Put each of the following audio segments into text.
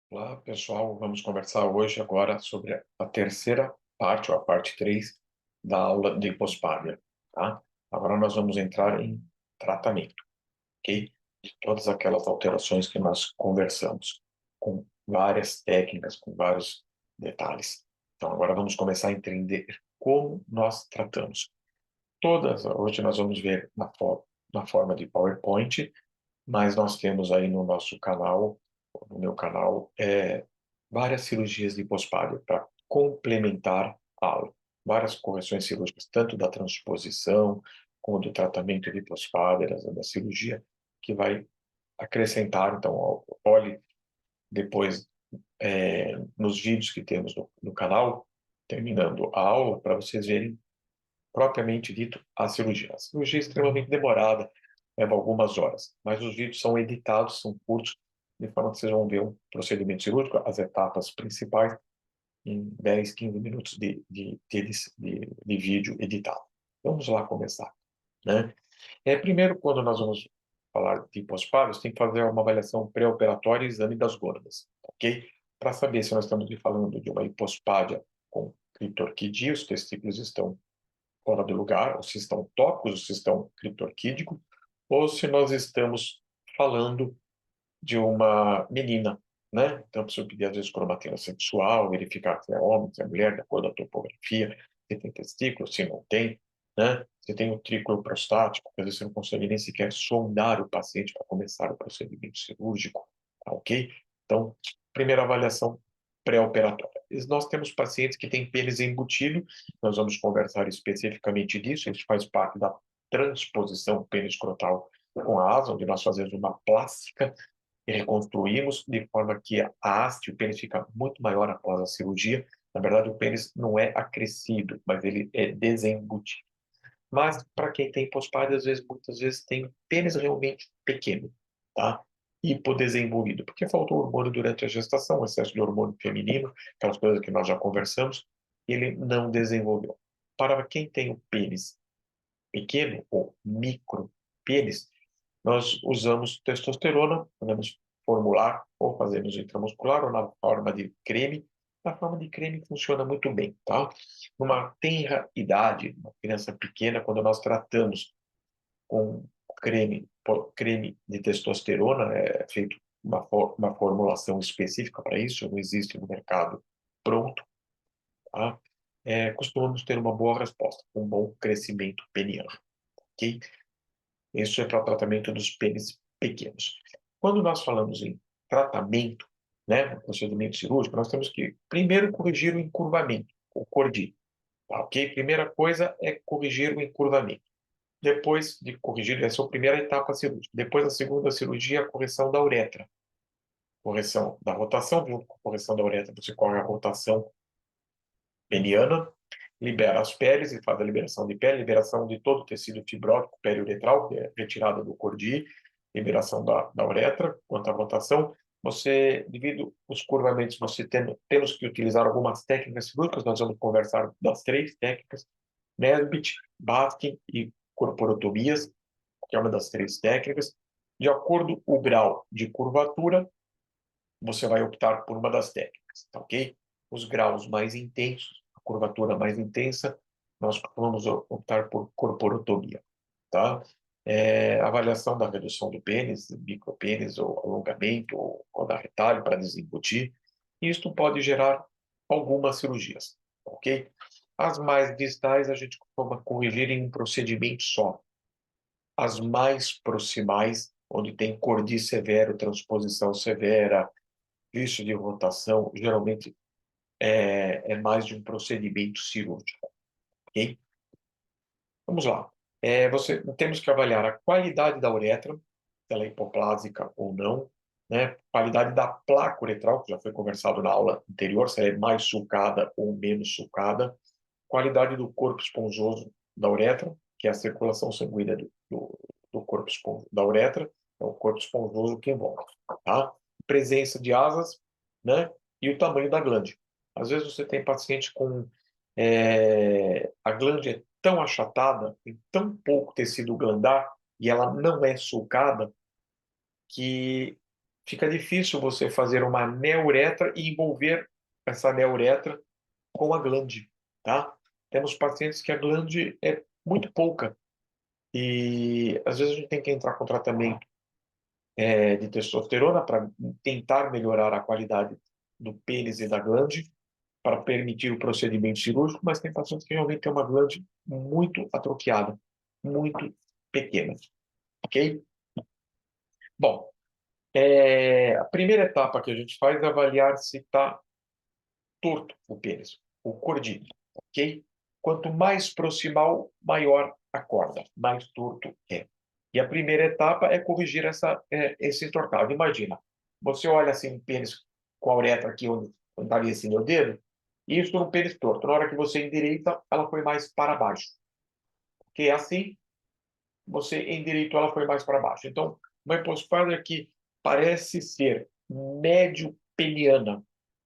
Olá, pessoal. Vamos conversar hoje agora sobre a terceira parte, ou a parte 3 da aula de hipospádia, tá? Agora nós vamos entrar em tratamento, ok? De todas aquelas alterações que nós conversamos, com várias técnicas, com vários detalhes. Então, agora vamos começar a entender como nós tratamos. Hoje nós vamos ver na forma de PowerPoint, mas nós temos aí no nosso canal, no meu canal, várias cirurgias de hipospádia para complementar a aula. Várias correções cirúrgicas, tanto da transposição, como do tratamento de hipospádia, da cirurgia, que vai acrescentar. Então, olhe depois nos vídeos que temos no canal, terminando a aula, para vocês verem propriamente dito a cirurgia. A cirurgia é extremamente demorada, leva algumas horas, mas os vídeos são editados, são curtos, de forma que vocês vão ver um procedimento cirúrgico, as etapas principais, em 10, 15 minutos de vídeo editado. Vamos lá começar, né? Primeiro, quando nós vamos falar de hipospádios, tem que fazer uma avaliação pré-operatória e exame das gônadas, ok? Para saber se nós estamos falando de uma hipospádia com clitorquidia, os testículos estão fora do lugar, ou se estão tópicos, ou se estão criptorquídicos, ou se nós estamos falando de uma menina, né? Então, precisa pedir, às vezes, cromatina sexual, verificar se é homem, se é mulher, de acordo com a topografia, se tem testículo, se não tem, né? Se tem o tricolo prostático, às vezes você não consegue nem sequer sondar o paciente para começar o procedimento cirúrgico, tá ok? Então, primeira avaliação pré-operatória. Nós temos pacientes que têm pênis embutido, nós vamos conversar especificamente disso, isso faz parte da transposição pênis escrotal com a asa, onde nós fazemos uma plástica e reconstruímos de forma que a haste, o pênis fica muito maior após a cirurgia. Na verdade, o pênis não é acrescido, mas ele é desembutido. Mas para quem tem hipospádia, às vezes, muitas vezes tem um pênis realmente pequeno, tá? Hipodesenvolvido, porque faltou hormônio durante a gestação, excesso de hormônio feminino, aquelas coisas que nós já conversamos, ele não desenvolveu. Para quem tem o pênis pequeno ou micro pênis, nós usamos testosterona, podemos formular ou fazemos intramuscular ou na forma de creme. Na forma de creme funciona muito bem, tá? Numa tenra idade, uma criança pequena, quando nós tratamos com creme de testosterona, é feito uma formulação específica para isso, não existe no mercado pronto, tá? Costumamos ter uma boa resposta, um bom crescimento peniano, ok? Isso é para o tratamento dos pênis pequenos. Quando nós falamos em tratamento, né, procedimento cirúrgico, nós temos que primeiro corrigir o encurvamento, o cordi, tá, ok? Primeira coisa é corrigir o encurvamento. Depois de corrigir, essa é a primeira etapa cirúrgica. Depois da segunda cirurgia, a correção da uretra. Correção da rotação, junto com a correção da uretra, você corre a rotação peniana, libera as peles e faz a liberação de pele, liberação de todo o tecido fibrótico periuretral, que é retirada do cordi, liberação da uretra. Quanto à rotação, você, devido aos curvamentos, temos que utilizar algumas técnicas cirúrgicas, nós vamos conversar das três técnicas, Nesbitt, Baskin e corporotomias, que é uma das três técnicas. De acordo com o grau de curvatura, você vai optar por uma das técnicas, tá ok? Os graus mais intensos, a curvatura mais intensa, nós vamos optar por corporotomia, tá? Avaliação da redução do pênis, micropênis, ou alongamento, ou da retalho para desembutir. Isto pode gerar algumas cirurgias, ok? As mais distais a gente costuma corrigir em um procedimento só. As mais proximais, onde tem cordi severo, transposição severa, vício de rotação, geralmente é mais de um procedimento cirúrgico, ok? Vamos lá. Temos que avaliar a qualidade da uretra, se ela é hipoplásica ou não, né? Qualidade da placa uretral, que já foi conversado na aula anterior, se ela é mais sulcada ou menos sulcada. Qualidade do corpo esponjoso da uretra, que é a circulação sanguínea do corpo da uretra, é o corpo esponjoso que envolve, tá? Presença de asas, né? E o tamanho da glande. Às vezes você tem paciente com a glande é tão achatada, tem tão pouco tecido glandar, e ela não é sulcada, que fica difícil você fazer uma neuretra e envolver essa neuretra com a glande, tá? Temos pacientes que a glande é muito pouca e às vezes a gente tem que entrar com tratamento de testosterona para tentar melhorar a qualidade do pênis e da glande para permitir o procedimento cirúrgico, mas tem pacientes que realmente têm uma glande muito atrofiada, muito pequena, ok? Bom, a primeira etapa que a gente faz é avaliar se está torto o pênis, o cordito, ok? Quanto mais proximal, maior a corda, mais torto é. E a primeira etapa é corrigir esse entortado. Imagina, você olha assim o pênis com a uretra aqui onde estaria esse meu dedo, e isso no pênis torto. Na hora que você endireita, ela foi mais para baixo. Porque é assim, você endireitou, ela foi mais para baixo. Então, uma hipospádria que parece ser médio peniana,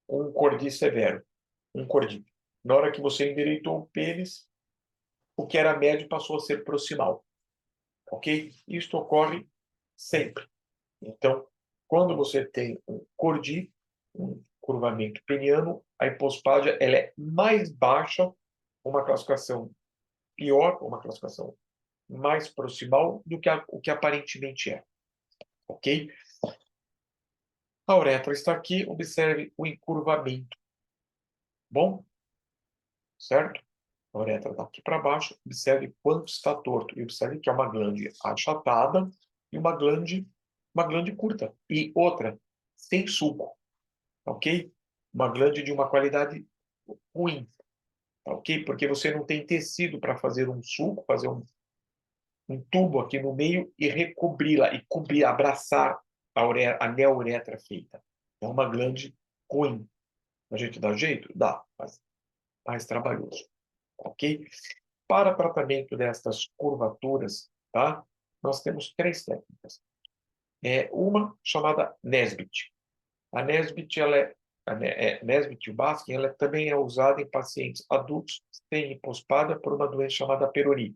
um cordi severo, um cordi. Na hora que você endireitou o pênis, o que era médio passou a ser proximal, ok? Isto ocorre sempre. Então, quando você tem um cordi, um curvamento peniano, a hipospádia ela é mais baixa, uma classificação pior, uma classificação mais proximal do que o que aparentemente é, ok? A uretra está aqui, observe o encurvamento. Bom, certo? A uretra está aqui para baixo, observe quanto está torto. E observe que é uma glande achatada e uma glande curta. E outra, sem suco, ok? Uma glande de uma qualidade ruim, ok? Porque você não tem tecido para fazer um suco, fazer um tubo aqui no meio e recobri-la, e cobrir, abraçar a neuretra feita. É uma glande ruim. A gente dá jeito? Dá, mas mais trabalhoso, ok? Para tratamento destas curvaturas, tá? Nós temos três técnicas. Uma chamada Nesbit. A Nesbit, Nesbit e o Baskin, ela também é usada em pacientes adultos sem hipospada por uma doença chamada Peyronie.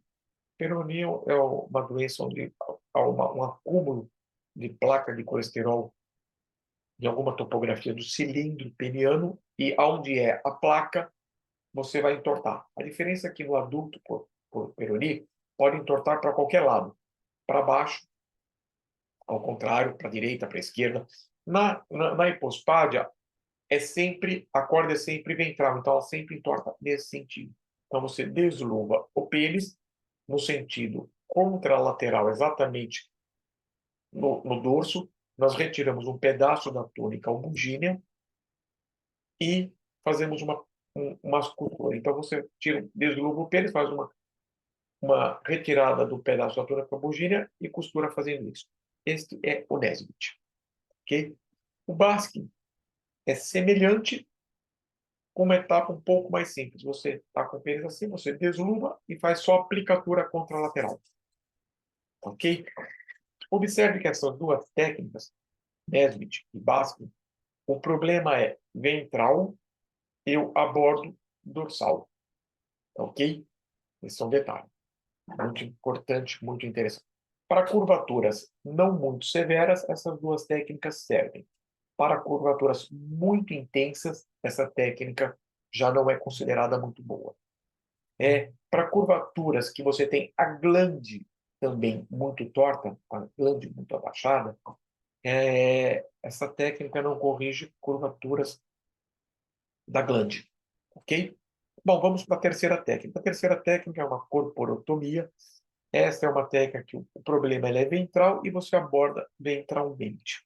Peyronie é uma doença onde há um acúmulo de placa de colesterol em alguma topografia do cilindro peniano e onde é a placa, você vai entortar. A diferença é que no adulto, por Peyronie, pode entortar para qualquer lado, para baixo, ao contrário, para a direita, para a esquerda. Na hipospádia, a corda é sempre ventral, então ela sempre entorta nesse sentido. Então você desluva o pênis no sentido contralateral, exatamente no dorso. Nós retiramos um pedaço da túnica albugínea e fazemos uma sutura. Então você desluva o pênis, faz uma retirada do pedaço da túnica albugínea e costura fazendo isso. Este é o Nesbit, ok? O Baskin é semelhante, com uma etapa um pouco mais simples. Você está com o pênis assim, você desluva e faz só aplicatura contralateral. Ok? Observe que essas duas técnicas, Nesbit e Baskin, o problema é ventral, eu abordo dorsal. Ok? Esse é um detalhe. Muito importante, muito interessante. Para curvaturas não muito severas, essas duas técnicas servem. Para curvaturas muito intensas, essa técnica já não é considerada muito boa. Para curvaturas que você tem a glande também muito torta, a glande muito abaixada, essa técnica não corrige curvaturas da glande, ok? Bom, vamos para a terceira técnica. A terceira técnica é uma corporotomia. Essa é uma técnica que o problema é ventral e você aborda ventralmente,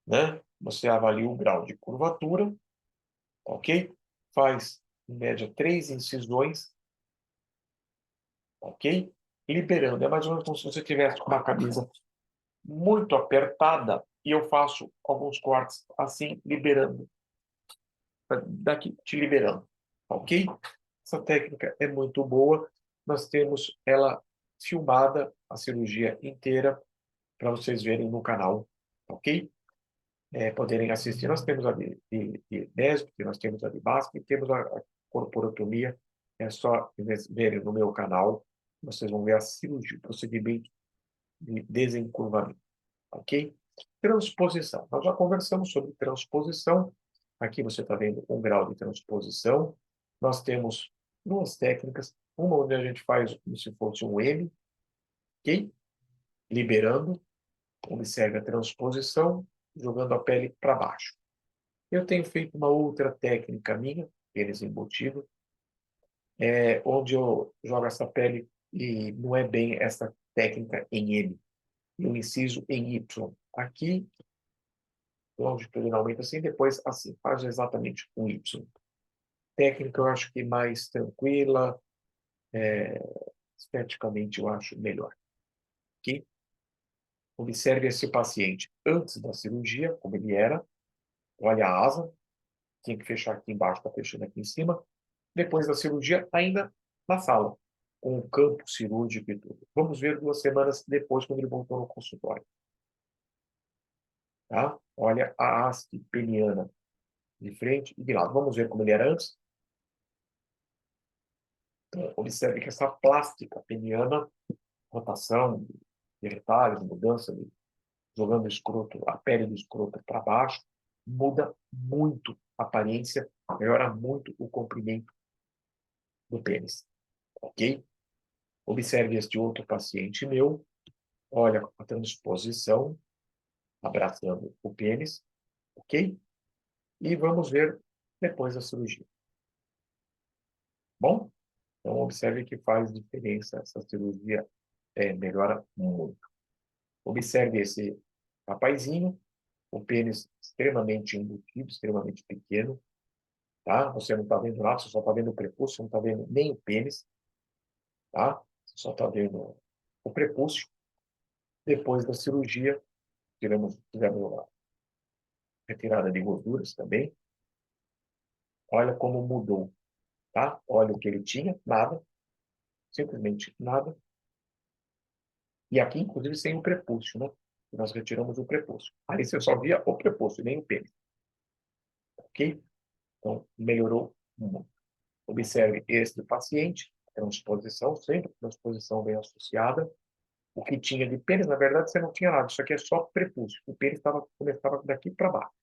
né? Você avalia o grau de curvatura, ok? Faz, em média, 3 incisões, ok? Liberando. É mais ou menos como se você tivesse com uma camisa muito apertada e eu faço alguns cortes assim, liberando. Daqui, te liberando, ok? Essa técnica é muito boa. Nós temos ela filmada, a cirurgia inteira, para vocês verem no canal, ok? Poderem assistir. Nós temos a de Nesbitt, nós temos a de Basque, temos a corporotomia. É só verem no meu canal, vocês vão ver a cirurgia, o procedimento de desencurvamento, ok? Transposição. Nós já conversamos sobre transposição. Aqui você está vendo um grau de transposição. Nós temos duas técnicas. Uma onde a gente faz como se fosse um M, ok? Liberando. Observe a transposição, jogando a pele para baixo. Eu tenho feito uma outra técnica minha, pênis embutido, onde eu jogo essa pele e não é bem essa técnica em M. Eu inciso em Y. Aqui, longitudinalmente assim, depois assim, faz exatamente um Y. Técnica eu acho que mais tranquila, esteticamente eu acho melhor. Ok? Observe esse paciente antes da cirurgia, como ele era. Olha a asa, tinha que fechar aqui embaixo, está fechando aqui em cima. Depois da cirurgia, ainda na sala, com o campo cirúrgico e tudo. Vamos ver 2 semanas depois, quando ele voltou no consultório. Tá? Olha a haste peniana de frente e de lado. Vamos ver como ele era antes? Então, observe que essa plástica peniana, rotação de retalhos, mudança de jogando o escroto, a pele do escroto para baixo, muda muito a aparência, melhora muito o comprimento do pênis. Ok? Observe este outro paciente meu, olha a transposição, abraçando o pênis, ok? E vamos ver depois da cirurgia. Bom? Então, observe que faz diferença, essa cirurgia melhora muito. Observe esse rapazinho, o pênis extremamente embutido, extremamente pequeno, tá? Você não está vendo nada, você só está vendo o prepúcio, você não está vendo nem o pênis, tá? Você só está vendo o prepúcio. Depois da cirurgia, fizemos a retirada de gorduras também. Olha como mudou, tá? Olha o que ele tinha, nada, simplesmente nada. E aqui, inclusive, sem o prepúcio, né? Nós retiramos o prepúcio. Aí você só via o prepúcio, nem o pênis. Ok? Então, melhorou muito. Observe este paciente, transposição, sempre transposição bem associada. O que tinha de pênis, na verdade, você não tinha nada. Isso aqui é só prepúcio. O pênis começava daqui para baixo,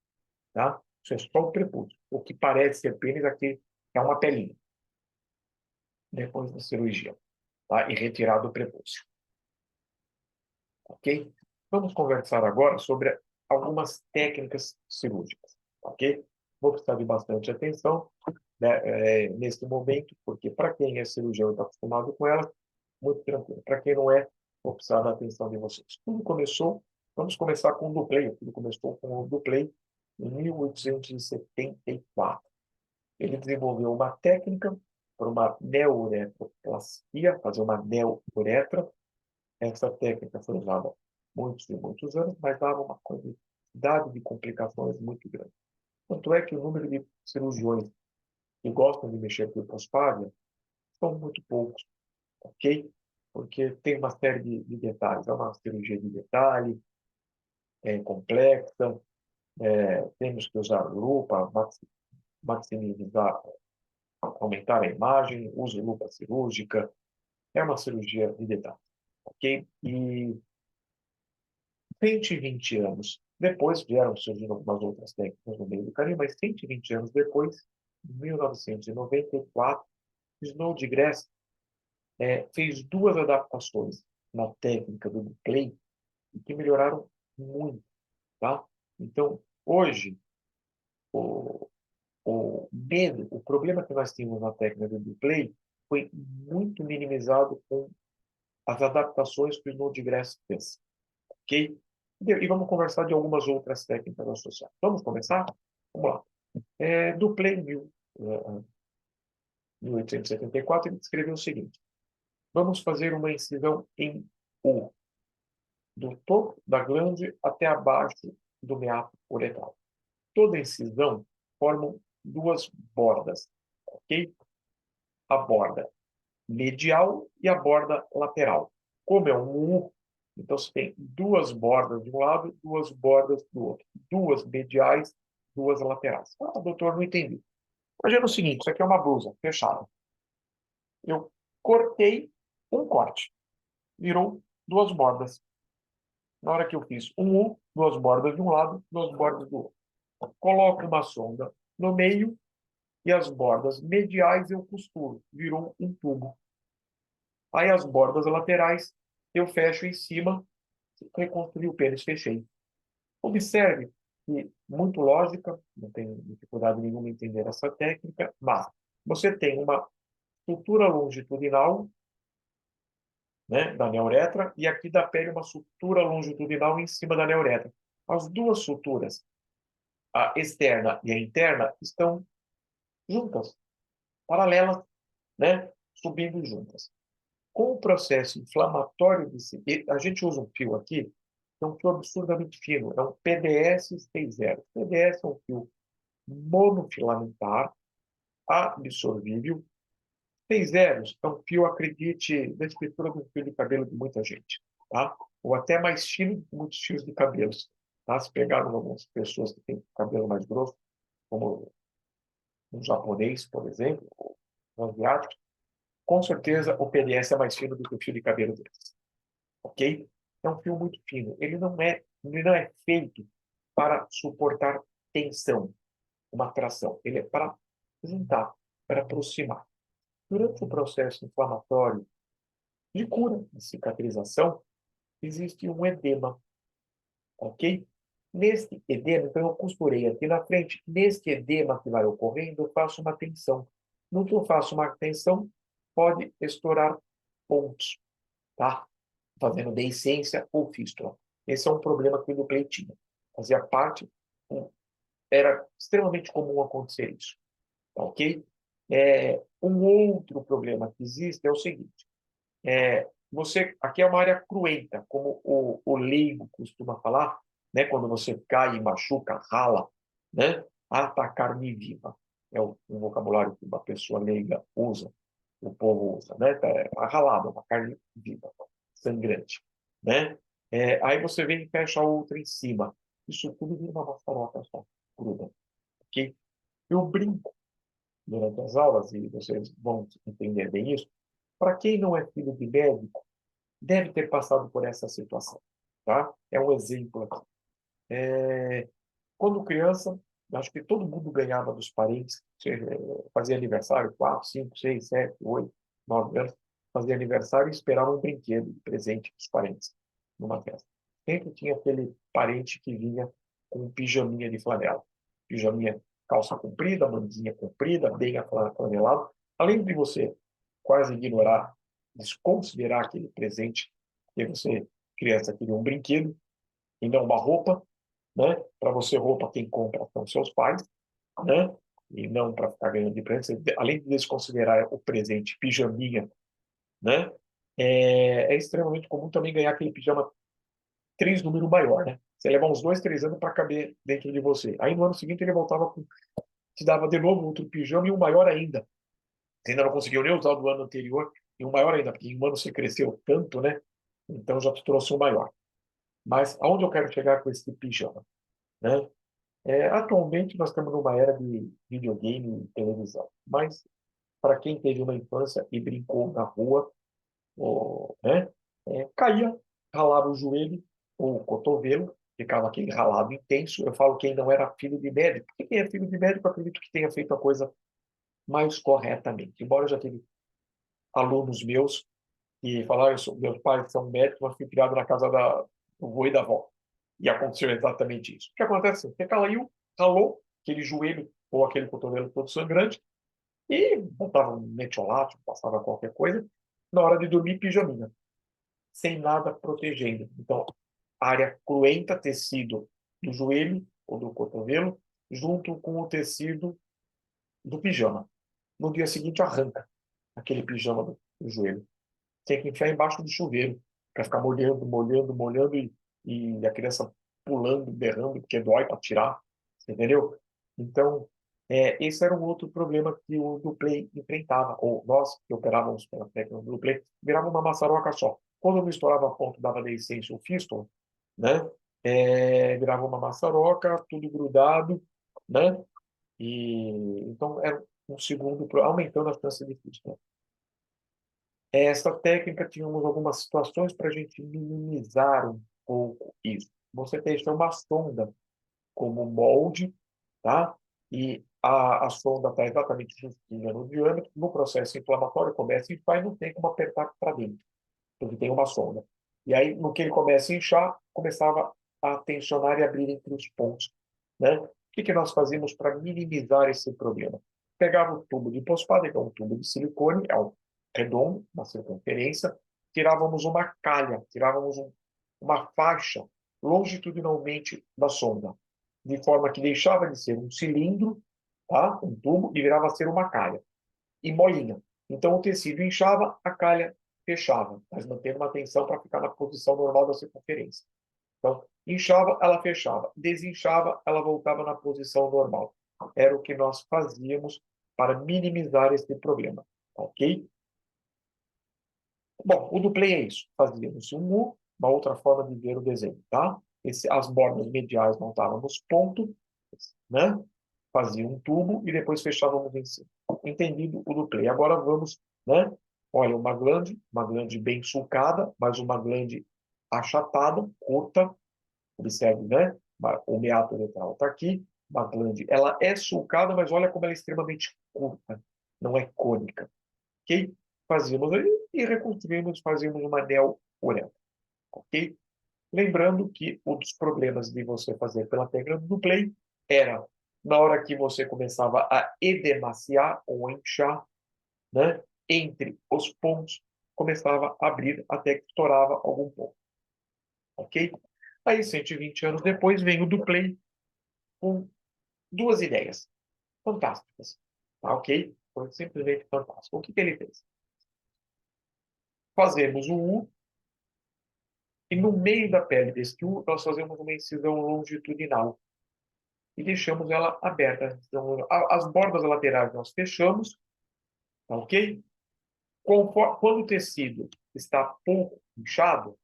tá? Isso é só o prepúcio. O que parece ser pênis aqui é uma pelinha. Depois da cirurgia, tá? E retirado o prepúcio. Ok? Vamos conversar agora sobre algumas técnicas cirúrgicas, ok? Vou precisar de bastante atenção, né, nesse momento, porque para quem é cirurgião e está acostumado com ela, muito tranquilo. Para quem não é, vou precisar da atenção de vocês. Tudo começou, vamos começar com o Duplay. Tudo começou com o Duplay em 1874. Ele desenvolveu uma técnica para uma neuretroplastia, fazer uma neuretra. Essa técnica foi usada muitos e muitos anos, mas dava uma quantidade de complicações muito grande. Tanto é que o número de cirurgiões que gostam de mexer com hipospádia são muito poucos, ok? Porque tem uma série de detalhes. É uma cirurgia de detalhe, é complexa, temos que usar lupa, maximizar, aumentar a imagem, use lupa cirúrgica. É uma cirurgia de detalhe, ok? E 120 anos depois, vieram surgindo algumas outras técnicas no meio do caminho, mas 120 anos depois, em 1994, Snodgrass fez 2 adaptações na técnica do Duplay que melhoraram muito, tá? Então, hoje, o, o problema que nós tínhamos na técnica do Duplay foi muito minimizado com as adaptações que o Snodgrass fez, ok? E vamos conversar de algumas outras técnicas associadas. Vamos começar? Vamos lá. Duplay, 1874, ele escreveu o seguinte: vamos fazer uma incisão em U, do topo da glande até abaixo do meato uretral. Toda incisão forma 2 bordas, ok? A borda medial e a borda lateral. Como é um U, então você tem 2 bordas de um lado, 2 bordas do outro. 2 mediais, 2 laterais. Ah, doutor, não entendi. Imagina o seguinte, isso aqui é uma blusa fechada. Eu cortei um corte, virou 2 bordas. Na hora que eu fiz um U, duas bordas de um lado, duas bordas do outro. Coloco uma sonda no meio e as bordas mediais eu costuro. Virou um tubo. Aí as bordas laterais eu fecho em cima, reconstruí o pênis, fechei. Observe que, muito lógica, não tem dificuldade nenhuma em entender essa técnica, mas você tem uma sutura longitudinal, né, da neuretra, e aqui da pele uma sutura longitudinal em cima da neuretra. As duas suturas, a externa e a interna, estão juntas, paralelas, né, subindo juntas. Com o processo inflamatório desse, a gente usa um fio aqui, que é um fio absurdamente fino, é um PDS 60. PDS é um fio monofilamentar, absorvível. 60 é um fio, acredite, da espessura do fio de cabelo de muita gente, tá? Ou até mais fino que muitos fios de cabelos, tá? Se pegaram algumas pessoas que têm cabelo mais grosso, como um japonês, por exemplo, ou um asiático, com certeza o PDS é mais fino do que o fio de cabelo deles, ok? É um fio muito fino. Ele não é feito para suportar tensão, uma tração. Ele é para juntar, para aproximar. Durante o processo inflamatório de cura, de cicatrização, existe um edema, ok? Neste edema, então eu costurei aqui na frente, neste edema que vai ocorrendo, eu faço uma tensão. No que eu faço uma tensão, pode estourar pontos, tá? Fazendo deiscência ou fístula. Esse é um problema que o Duplay tinha. Fazia parte, era extremamente comum acontecer isso, tá ok? Um outro problema que existe é o seguinte: aqui é uma área cruenta, como o leigo costuma falar, né? Quando você cai e machuca, rala, né? Atacar me viva. É o vocabulário que uma pessoa leiga usa, o povo usa, né? Tá ralada, uma carne viva, sangrante, né? Aí você vem e fecha a outra em cima. Isso tudo vira uma maçaroca só, gruda, ok? Eu brinco durante as aulas, e vocês vão entender bem isso. Para quem não é filho de médico, deve ter passado por essa situação, tá? É um exemplo aqui. Quando criança, acho que todo mundo ganhava dos parentes, fazia aniversário, 4, 5, 6, 7, 8, 9 anos, fazia aniversário e esperava um brinquedo de presente dos parentes numa festa. Sempre tinha aquele parente que vinha com um pijaminha de flanela. Pijaminha, calça comprida, manguinha comprida, bem aflanelado. Além de você quase ignorar, desconsiderar aquele presente que você, criança, queria um brinquedo e não uma roupa, né? Para você, roupa, quem compra são seus pais, né? E não para ficar ganhando de presente. Além de desconsiderar o presente pijaminha, né? É extremamente comum também ganhar aquele pijama 3 número maior, né? Você leva uns 2, 3 anos para caber dentro de você. Aí no ano seguinte ele voltava com, te dava de novo outro pijama e um maior ainda. Você ainda não conseguiu nem usar o do ano anterior e um maior ainda, porque em um ano você cresceu tanto, né? Então já te trouxe um maior. Mas aonde eu quero chegar com esse pijama, né? Atualmente nós estamos numa era de videogame e televisão, mas para quem teve uma infância e brincou na rua, né, caía, ralava o joelho ou o cotovelo, ficava aquele ralado intenso. Eu falo quem não era filho de médico, porque quem é filho de médico, eu acredito que tenha feito a coisa mais corretamente. Embora eu já tive alunos meus que falaram, meus pais são médicos, mas fui criado na casa do avô e da avó. E aconteceu exatamente isso. O que acontece? Você caiu, ralou aquele joelho ou aquele cotovelo todo sangrante e botava um metiolate, passava qualquer coisa, na hora de dormir, pijaminha, sem nada protegendo. Então, área cruenta, tecido do joelho ou do cotovelo, junto com o tecido do pijama. No dia seguinte, arranca aquele pijama do joelho. Tem que enfiar embaixo do chuveiro, para ficar molhando, molhando, molhando e a criança pulando, berrando, porque dói para tirar, entendeu? Então, esse era um outro problema que o Duplay enfrentava, ou nós que operávamos pela técnica do Duplay, virava uma maçaroca só. Quando não estourava a ponto, dava deiscência ou fístula, né? Virava uma maçaroca, tudo grudado, né? E então era um segundo, aumentando a chance de fístula. Essa técnica tínhamos algumas situações para a gente minimizar pouco isso. Você deixa uma sonda como molde, tá? E a sonda está exatamente justinha no diâmetro. No processo inflamatório, começa a inchar e não tem como apertar para dentro, porque tem uma sonda. E aí, no que ele começa a inchar, começava a tensionar e abrir entre os pontos, né? O que que nós fazíamos para minimizar esse problema? Pegava o tubo de hipospada, que é um tubo de silicone, é um redondo, uma circunferência, tirávamos uma calha, tirávamos uma faixa longitudinalmente da sonda, de forma que deixava de ser um cilindro, tá? Um tubo, e virava a ser uma calha e molinha. Então o tecido inchava, a calha fechava, mas mantendo uma tensão para ficar na posição normal da circunferência. Então, inchava, ela fechava. Desinchava, ela voltava na posição normal. Era o que nós fazíamos para minimizar esse problema. Ok? Bom, o duplê é isso. Fazíamos um U, uma outra forma de ver o desenho, tá? As bordas mediais montávamos ponto, né? Fazia um tubo e depois fechávamos em cima. Entendido o duplê. Agora vamos, né? Olha, uma glande bem sulcada, mas uma glande achatada, curta. Observe, né? O meato uretral está aqui. Uma glande, ela é sulcada, mas olha como ela é extremamente curta. Não é cônica. Ok? Fazíamos e reconstruímos, fazíamos uma neo-uretra. Ok? Lembrando que um dos problemas de você fazer pela técnica do play era na hora que você começava a edemaciar ou inchar, né, entre os pontos, começava a abrir até que estourava algum ponto. Ok? Aí, 120 anos depois, vem o do play com duas ideias fantásticas. Tá, ok? Foi simplesmente fantástico. O que ele fez? Fazemos o U e no meio da pele desse U, nós fazemos uma incisão longitudinal e deixamos ela aberta. Então, as bordas laterais nós fechamos, tá ok? Quando o tecido está pouco inchado,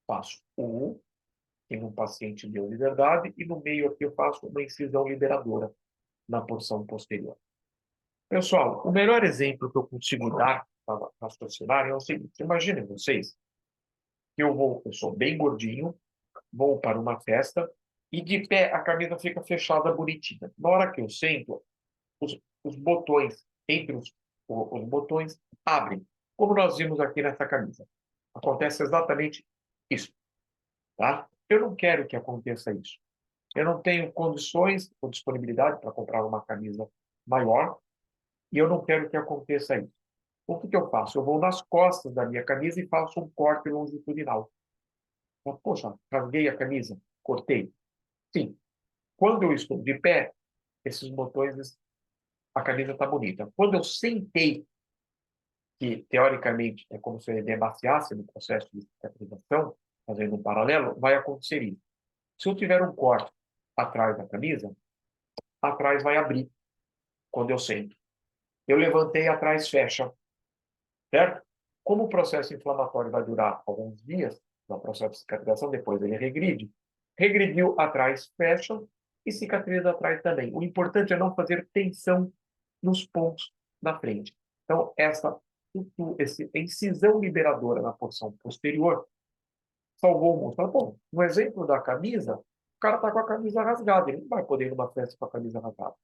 faço o U, em um paciente deu de verdade, e no meio aqui eu faço uma incisão liberadora na porção posterior. Pessoal, o melhor exemplo que eu consigo dar para raciocinar é o seguinte: imaginem vocês que eu sou bem gordinho, vou para uma festa e de pé a camisa fica fechada bonitinha. Na hora que eu sento, os botões, entre os botões, abrem, como nós vimos aqui nessa camisa. Acontece exatamente isso, tá? Eu não quero que aconteça isso. Eu não tenho condições ou disponibilidade para comprar uma camisa maior e eu não quero que aconteça isso. O que que eu faço? Eu vou nas costas da minha camisa e faço um corte longitudinal. Então, poxa, rasguei a camisa, cortei. Sim. Quando eu estou de pé, esses botões, a camisa está bonita. Quando eu sentei, que teoricamente é como se ele demaciasse no processo de cicatrização, fazendo um paralelo, vai acontecer isso. Se eu tiver um corte atrás da camisa, atrás vai abrir quando eu sento. Eu levantei, atrás fecha, certo? Como o processo inflamatório vai durar alguns dias, no processo de cicatrização, depois ele regride. Regrediu, atrás fecha e cicatriza atrás também. O importante é não fazer tensão nos pontos da frente. Então, essa incisão liberadora na porção posterior salvou o mundo. Bom, no exemplo da camisa, o cara está com a camisa rasgada, ele não vai poder ir numa festa com a camisa rasgada.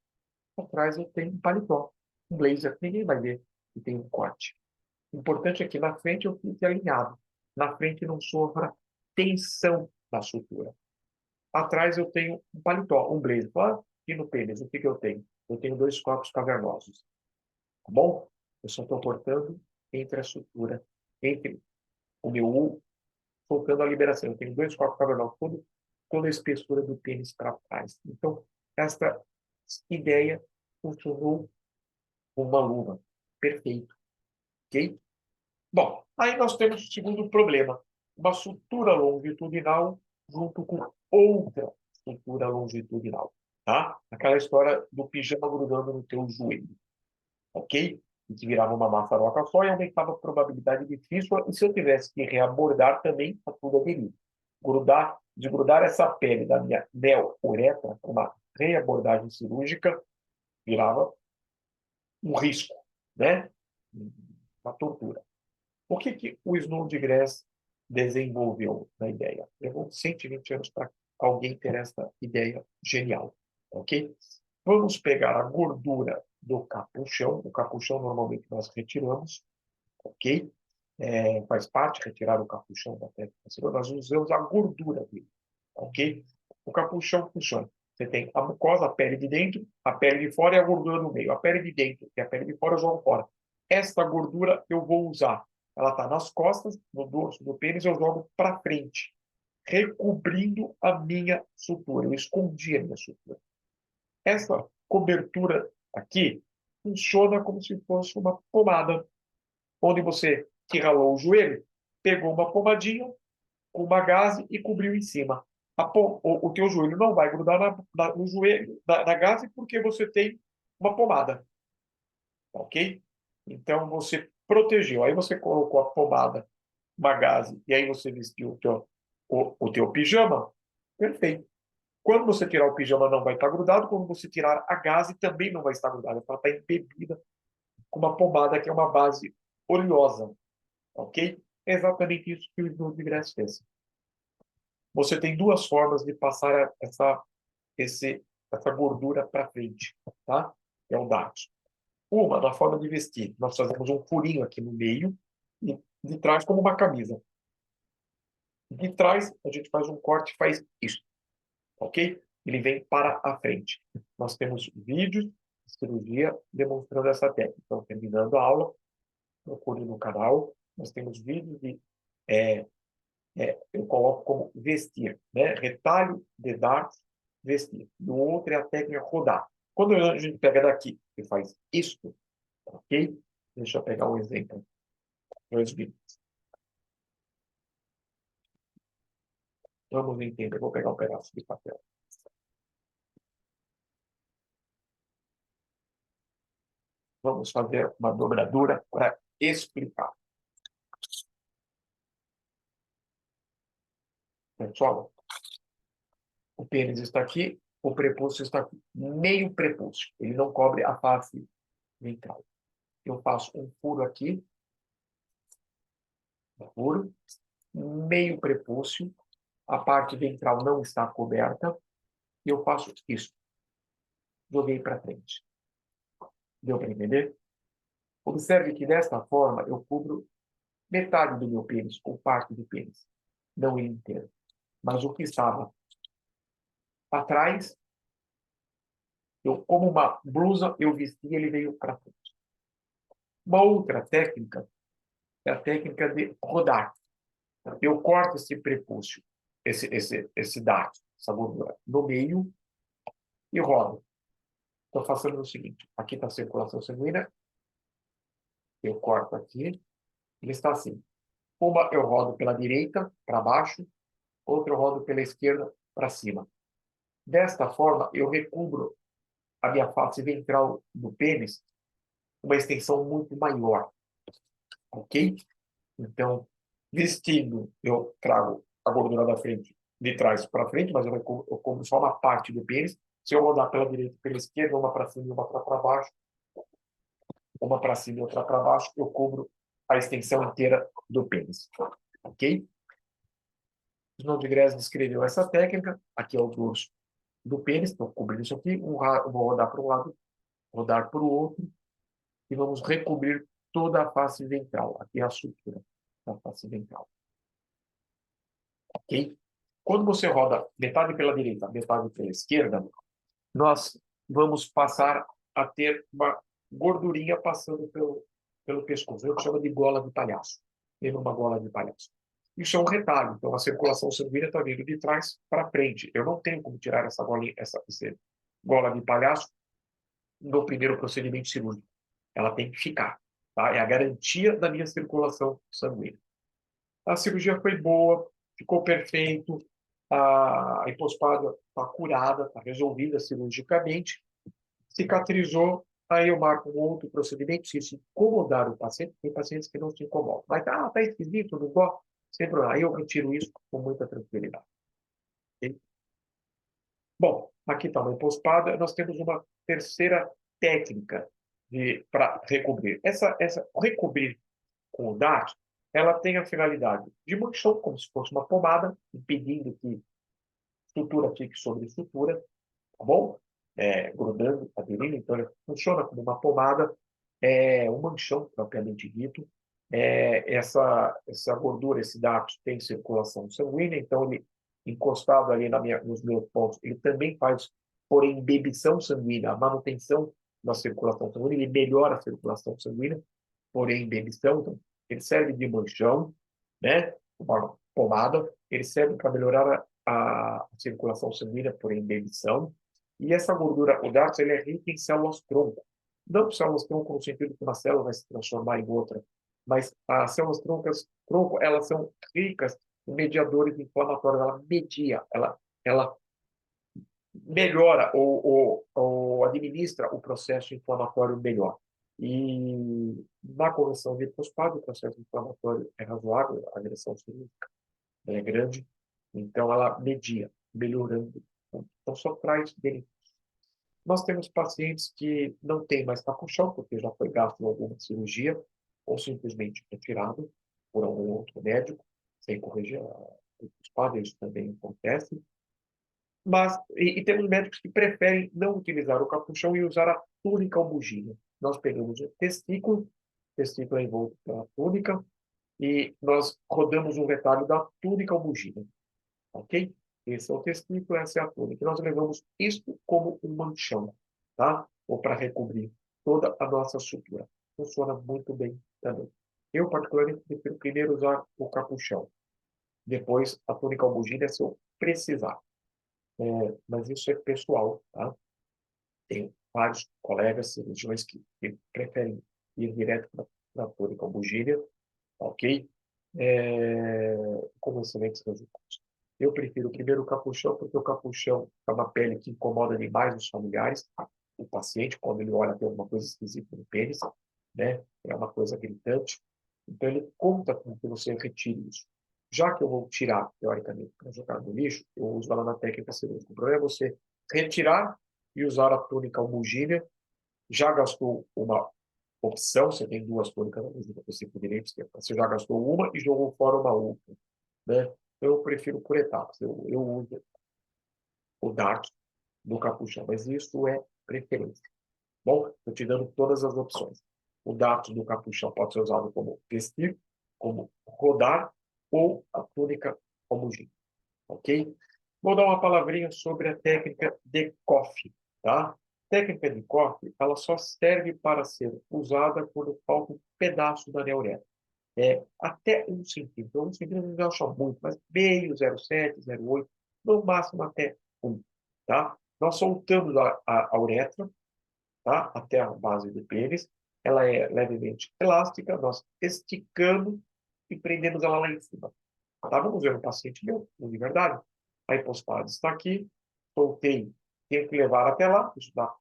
Atrás eu tenho um paletó, um blazer, que ninguém vai ver que tem um corte. O importante é que na frente eu fique alinhado. Na frente não sofra tensão na sutura. Atrás eu tenho um paletó, um blazer. E no pênis, o que que eu tenho? Eu tenho dois corpos cavernosos. Tá bom? Eu só estou cortando entre a sutura, entre o meu U, soltando a liberação. Eu tenho dois corpos cavernosos, toda a espessura do pênis para trás. Então, esta ideia funcionou como uma luva. Perfeito. Ok? Bom, aí nós temos o segundo problema. Uma sutura longitudinal junto com outra sutura longitudinal. Tá? Aquela história do pijama grudando no teu joelho. Ok? E que virava uma maçaroca só e aumentava a probabilidade de fístula. E se eu tivesse que reabordar também, a tudo aderir. Desgrudar essa pele da minha neo-uretra, uma reabordagem cirúrgica, virava um risco, né? Uma tortura. O que que o Snodgrass desenvolveu na ideia? Levou 120 anos para alguém ter essa ideia genial, ok? Vamos pegar a gordura do capuchão. O capuchão normalmente nós retiramos, ok? Faz parte retirar o capuchão da técnica. Nós usamos a gordura dele, ok? O capuchão funciona. Você tem a mucosa, a pele de dentro, a pele de fora e a gordura no meio. A pele de dentro e a pele de fora eu jogo fora. Esta gordura eu vou usar. Ela está nas costas, no dorso do pênis, eu jogo para frente, recobrindo a minha sutura. Eu escondi a minha sutura. Essa cobertura aqui funciona como se fosse uma pomada, onde você que ralou o joelho, pegou uma pomadinha com uma gaze e cobriu em cima. O teu joelho não vai grudar no joelho, na gaze, porque você tem uma pomada, ok? Então, você protegeu. Aí você colocou a pomada, uma gaze, e aí você vestiu o teu pijama, perfeito. Quando você tirar o pijama, não vai estar grudado. Quando você tirar a gaze, também não vai estar grudada. Ela está embebida com uma pomada que é uma base oleosa, ok? É exatamente isso que o Snow de Grass fez. Você tem duas formas de passar essa gordura para frente, tá? É o dart. Uma, na forma de vestir, nós fazemos um furinho aqui no meio e de trás como uma camisa. De trás, a gente faz um corte e faz isso, ok? Ele vem para a frente. Nós temos vídeos de cirurgia demonstrando essa técnica. Então, terminando a aula, procure no canal. Nós temos vídeos de eu coloco como vestir, né? Retalho de dar, vestir. E o outro é a técnica rodar. Quando a gente pega daqui e faz isto, ok? Deixa eu pegar um exemplo. 2 minutos. Vamos entender. Vou pegar um pedaço de papel. Vamos fazer uma dobradura para explicar. Pessoal, o pênis está aqui, o prepúcio está aqui. Meio prepúcio. Ele não cobre a face ventral. Eu faço um furo aqui, um furo, meio prepúcio, a parte ventral não está coberta, e eu faço isso. Joguei para frente. Deu para entender? Observe que desta forma eu cubro metade do meu pênis, ou parte do pênis. Não ele inteiro. Mas o que estava atrás, como uma blusa, eu vesti e ele veio para frente. Uma outra técnica é a técnica de rodar. Eu corto esse prepúcio, esse dart, essa gordura, no meio e rodo. Estou fazendo o seguinte: aqui está a circulação sanguínea, eu corto aqui, ele está assim. Uma eu rodo pela direita, para baixo, outra eu rodo pela esquerda, para cima. Desta forma, eu recubro a minha face ventral do pênis uma extensão muito maior, ok? Então, vestindo, eu trago a gordura da frente, de trás para frente, mas eu cubro só uma parte do pênis. Se eu rodar pela direita e pela esquerda, uma para cima e uma para baixo, uma para cima e outra para baixo, eu cubro a extensão inteira do pênis, ok? Snow de Grass descreveu essa técnica. Aqui é o dorso do pênis, estou cobrindo isso aqui. Vou rodar para um lado, rodar para o outro, e vamos recobrir toda a face ventral. Aqui é a sutura da face ventral. Ok? Quando você roda metade pela direita, metade pela esquerda, nós vamos passar a ter uma gordurinha passando pelo pescoço. Eu chamo de gola de palhaço. Tendo uma gola de palhaço. Isso é um retalho. Então, a circulação sanguínea está vindo de trás para frente. Eu não tenho como tirar essa gola de palhaço no primeiro procedimento cirúrgico. Ela tem que ficar. Tá? É a garantia da minha circulação sanguínea. A cirurgia foi boa, ficou perfeito, a hipospádia está curada, está resolvida cirurgicamente, cicatrizou, aí eu marco um outro procedimento, se isso incomodar o paciente, tem pacientes que não se incomodam. Mas tá esquisito, não gosto, sem problema. Aí eu retiro isso com muita tranquilidade. Ok? Bom, aqui está uma hipospada, nós temos uma terceira técnica para recobrir. Essa recobrir com o DART ela tem a finalidade de manchão, como se fosse uma pomada, impedindo que estrutura fique sobre estrutura, tá bom? Grudando, aderindo, então ele funciona como uma pomada, um manchão, propriamente dito. Essa gordura, esse dato tem circulação sanguínea, então ele, encostado ali nos meus pontos, ele também faz, por embebição sanguínea, a manutenção da circulação sanguínea, ele melhora a circulação sanguínea, porém embebição, então ele serve de manchão, né? Uma pomada, ele serve para melhorar a circulação sanguínea por embebição, e essa gordura, o dartzo, ele é rico em células-tronco. Não células-tronco no sentido que uma célula vai se transformar em outra, mas as células-tronco, elas são ricas em mediadores inflamatórios. Ela media, ela melhora ou administra o processo inflamatório melhor. E na correção de hipospado, o processo inflamatório é razoável, a agressão cirúrgica é grande, então ela media, melhorando. Então, só traz benefícios. Nós temos pacientes que não têm mais capuchão, porque já foi gasto em alguma cirurgia, ou simplesmente retirado por algum outro médico, sem corrigir o hipospado, isso também acontece. Mas, temos médicos que preferem não utilizar o capuchão e usar a túnica ou bugina. Nós pegamos o testículo é envolto pela túnica, e nós rodamos um retalho da túnica ou bugina, ok? Esse é o testículo, essa é a túnica. Nós levamos isso como um manchão, tá? Ou para recobrir toda a nossa sutura. Funciona muito bem também. Eu, particularmente, prefiro primeiro usar o capuchão. Depois, a túnica ou bugina, se eu precisar. Mas isso é pessoal, tá? Tem vários colegas, cirurgiões que preferem ir direto para a túnica ou bugina, ok? Com excelentes resultados. Eu prefiro primeiro o capuchão, porque o capuchão é uma pele que incomoda demais os familiares, o paciente, quando ele olha, tem alguma coisa esquisita no pênis, né? É uma coisa gritante. Então, ele conta com que você retire isso. Já que eu vou tirar, teoricamente, para jogar no lixo, eu uso ela na técnica cirúrgica. O problema é você retirar e usar a túnica almugínia. Já gastou uma opção, você tem duas túnicas almugíneas para você direito, você já gastou uma e jogou fora uma outra, né? Eu prefiro por etapas. Eu uso o Dart do capuchão, mas isso é preferência. Bom, estou te dando todas as opções. O Dart do capuchão pode ser usado como vestir, como rodar ou a túnica como giro, ok? Vou dar uma palavrinha sobre a técnica de Koff, tá? A técnica de Koff, ela só serve para ser usada quando falta um pedaço da neurética. Até 1 centímetro. 1 centímetro não acha muito, mas meio, 0,7, 0,8, no máximo até 1. Tá? Nós soltamos a uretra, tá? Até a base do pênis. Ela é levemente elástica, nós esticamos e prendemos ela lá em cima. Tá? Vamos ver um paciente meu, de verdade. A hipospade está aqui, soltei, tenho que levar até lá, isso dá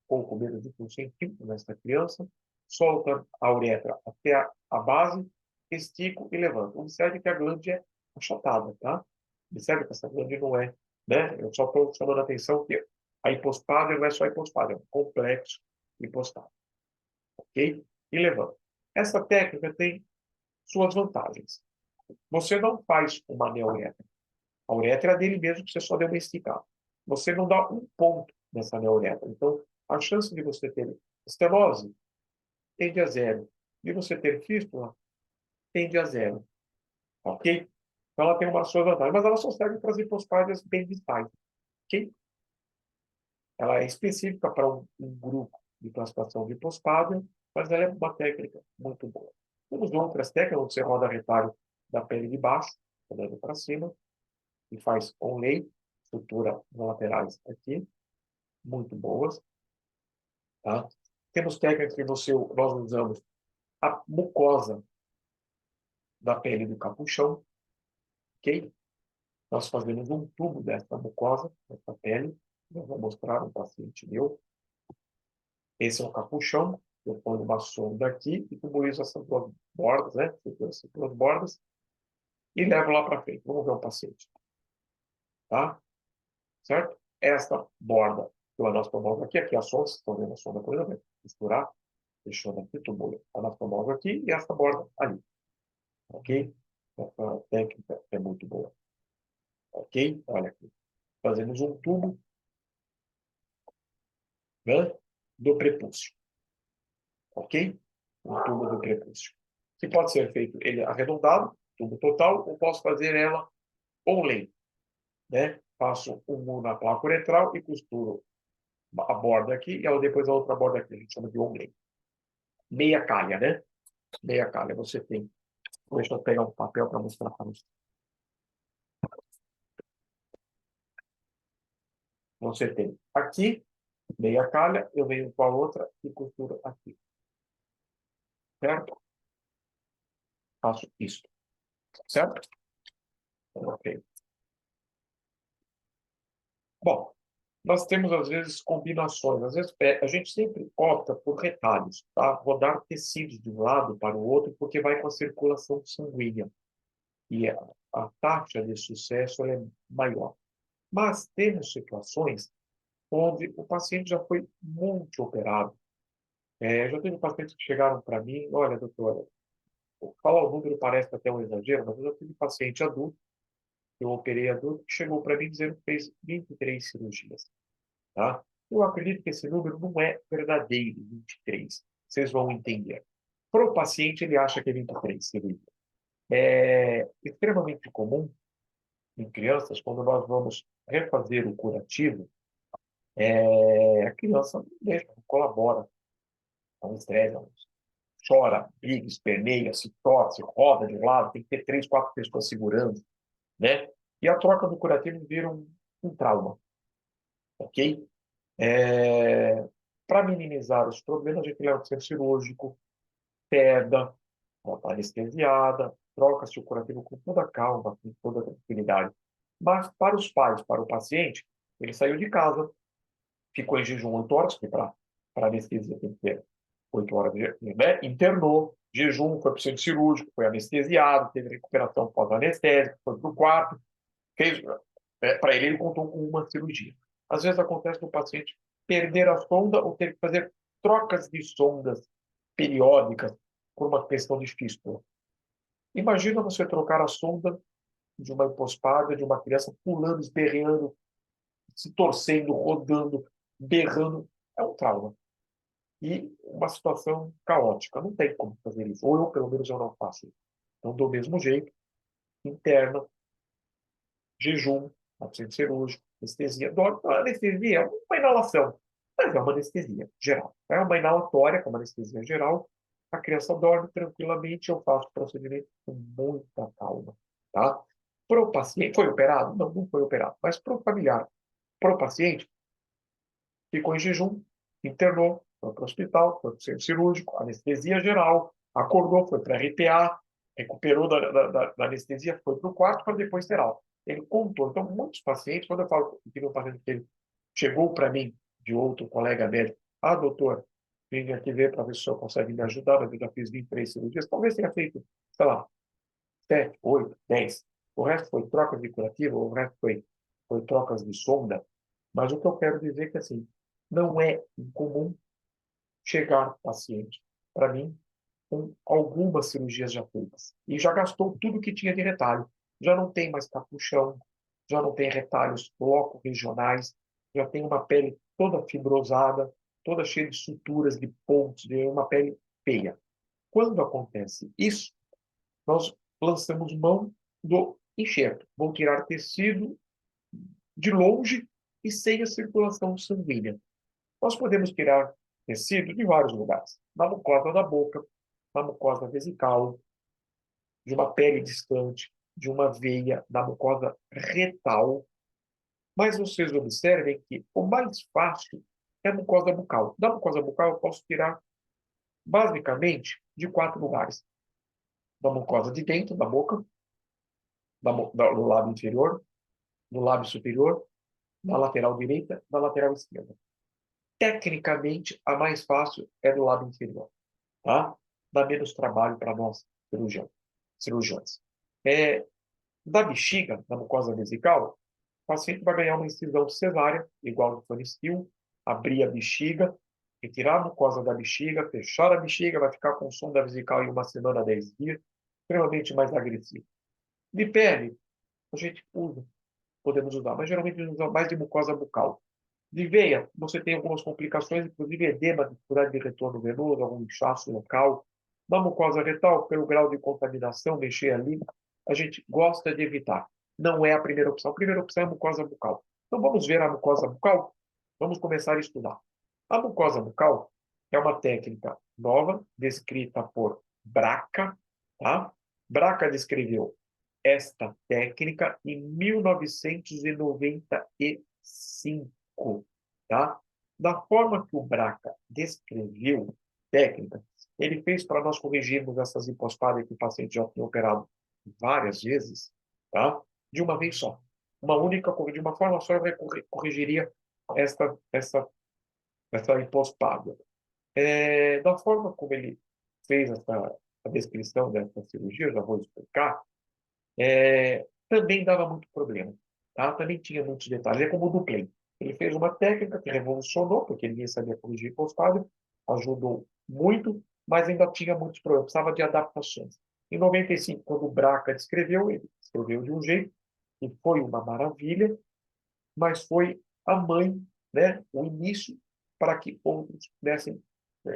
pouco menos de 1 centímetro nesta criança, solta a uretra até a base, estico e levanto. Observe que a glande é achatada, tá? Observe que essa glande não é, né? Eu só estou chamando a atenção que a hipospádia não é só hipospádia, é um complexo hipospádio, ok? E levanto. Essa técnica tem suas vantagens. Você não faz uma neuréter. A uretra é dele mesmo que você só deu uma esticada. Você não dá um ponto nessa neuréter. Então, a chance de você ter estenose tende a zero. De você ter fístula tende a zero. Ok? Então, ela tem uma sua vantagem. Mas ela só serve para as hipospádias bem distais. Ok? Ela é específica para um grupo de classificação de hipospádia, mas ela é uma técnica muito boa. Temos outras técnicas, onde você roda retalho da pele de baixo, rodando para cima, e faz onlay, estrutura nas laterais aqui, muito boas. Tá? Temos técnicas que nós usamos a mucosa da pele do capuchão, ok? Nós fazemos um tubo dessa mucosa, dessa pele, eu vou mostrar um paciente meu. Esse é o capuchão, eu ponho uma sonda aqui e tubulizo essas duas bordas, né? Essas duas bordas, e levo lá para frente. Vamos ver o paciente, tá? Certo? Esta borda que o anastomólogo aqui a sonda, vocês estão vendo a sonda, por exemplo, misturar, deixando aqui, tubulo anastomólogo aqui e esta borda ali. ok? A técnica é muito boa, ok? Olha aqui. Fazemos um tubo, né, do prepúcio, ok? Um tubo do prepúcio. Que pode ser feito ele arredondado, tubo total, ou posso fazer ela on-lay, né? Faço um nó na placa uretral e costuro a borda aqui e depois a outra borda aqui. A gente chama de on-lay. Meia calha, né? Meia calha. Você tem. Deixa eu pegar um papel para mostrar para você. Você tem aqui, meia calha, eu venho com a outra e costuro aqui. Certo? Faço isso. Certo? Ok. Bom, nós temos, às vezes, combinações. Às vezes, a gente sempre opta por retalhos, tá? Rodar tecidos de um lado para o outro, porque vai com a circulação sanguínea. E a taxa de sucesso é maior. Mas temos situações onde o paciente já foi multioperado. Já teve pacientes que chegaram para mim, olha, doutora, falar o número parece até um exagero, mas eu já tive paciente adulto, eu operei adulto, que chegou para mim dizendo que fez 23 cirurgias. Tá? Eu acredito que esse número não é verdadeiro, 23. Vocês vão entender. Para o paciente, ele acha que é 23 cirurgias. É extremamente comum em crianças, quando nós vamos refazer o curativo, a criança não deixa, não colabora, não estressa, chora, briga, esperneia, se torce, roda de um lado, tem que ter 3, 4 pessoas segurando, né? E a troca do curativo vira um trauma, ok? Para minimizar os problemas, a gente leva para o centro cirúrgico, peda, ela está anestesiada, troca-se o curativo com toda calma, com toda tranquilidade. Mas para os pais, para o paciente, ele saiu de casa, ficou em jejum 8 horas, porque para anestesia tem que ter 8 horas, né? Internou, jejum, foi para o centro cirúrgico, foi anestesiado, teve recuperação pós-anestésica, foi para o quarto, fez, para ele contou com uma cirurgia. Às vezes acontece no paciente perder a sonda ou ter que fazer trocas de sondas periódicas por uma questão de fístula. Imagina você trocar a sonda de uma hipospada de uma criança pulando, esperneando, se torcendo, rodando, berrando. É um trauma. E uma situação caótica. Não tem como fazer isso. Ou eu, pelo menos, eu não faço isso. Então, do mesmo jeito, interna, jejum, absente cirúrgico, anestesia. Dorme, a anestesia é uma inalação, mas é uma anestesia geral. É uma inalatória, com uma anestesia geral. A criança dorme tranquilamente, eu faço o procedimento com muita calma, tá? Para o paciente, foi operado? Não, não foi operado. Mas para o familiar, para o paciente, ficou em jejum, internou, foi para o hospital, foi para o centro cirúrgico, anestesia geral, acordou, foi para RPA, recuperou da anestesia, foi para o quarto para depois ter alta. Ele contou. Então, muitos pacientes, quando eu falo que um paciente que ele chegou para mim, de outro colega médico, doutor, vim aqui ver para ver se o senhor consegue me ajudar, mas eu já fiz 23 cirurgias, talvez tenha feito, sei lá, 7, 8, 10. O resto foi trocas de curativo, o resto foi trocas de sonda. Mas o que eu quero dizer é que, assim, não é incomum chegar paciente para mim com algumas cirurgias já feitas. E já gastou tudo que tinha de retalho. Já não tem mais capuchão, já não tem retalhos loco-regionais, já tem uma pele toda fibrosada, toda cheia de suturas, de pontos, de uma pele feia. Quando acontece isso, nós lançamos mão do enxerto. Vou tirar tecido de longe e sem a circulação sanguínea. Nós podemos tirar tecido de vários lugares. Na mucosa da boca, na mucosa vesical, de uma pele distante, de uma veia, da mucosa retal. Mas vocês observem que o mais fácil é a mucosa bucal. Da mucosa bucal eu posso tirar basicamente de 4 lugares. Da mucosa de dentro, da boca, do lábio inferior, do lábio superior, da lateral direita, da lateral esquerda. Tecnicamente, a mais fácil é do lábio inferior, tá? Dá menos trabalho para nós, cirurgiões. Da bexiga, da mucosa vesical, o paciente vai ganhar uma incisão cesárea, igual do Tonistil, abrir a bexiga, retirar a mucosa da bexiga, fechar a bexiga, vai ficar com sonda vesical em 1 semana, 10 dias, extremamente mais agressivo. De pele, a gente usa, podemos usar, mas geralmente a gente usa mais de mucosa bucal. De veia, você tem algumas complicações, inclusive edema, dificuldade de retorno venoso, algum inchaço local. Na mucosa retal, pelo grau de contaminação, mexer ali, a gente gosta de evitar. Não é a primeira opção. A primeira opção é a mucosa bucal. Então vamos ver a mucosa bucal? Vamos começar a estudar. A mucosa bucal é uma técnica nova, descrita por Braca, tá? Braca descreveu esta técnica em 1995, tá? Da forma que o Braca descreveu técnica, ele fez para nós corrigirmos essas hipospadias que o paciente já tinha operado várias vezes, tá? De uma vez só. Uma única, de uma forma só, eu corrigiria essa hipospadia. Da forma como ele fez a descrição dessa cirurgia, eu já vou explicar, também dava muito problema, tá? Também tinha muitos detalhes. É como o Duplain. Ele fez uma técnica que revolucionou, porque ninguém sabia corrigir hipospadia, ajudou muito, mas ainda tinha muitos problemas, precisava de adaptações. Em 95, quando o Braca descreveu, ele escreveu de um jeito, e foi uma maravilha, mas foi a mãe, né, o início para que outros pudessem,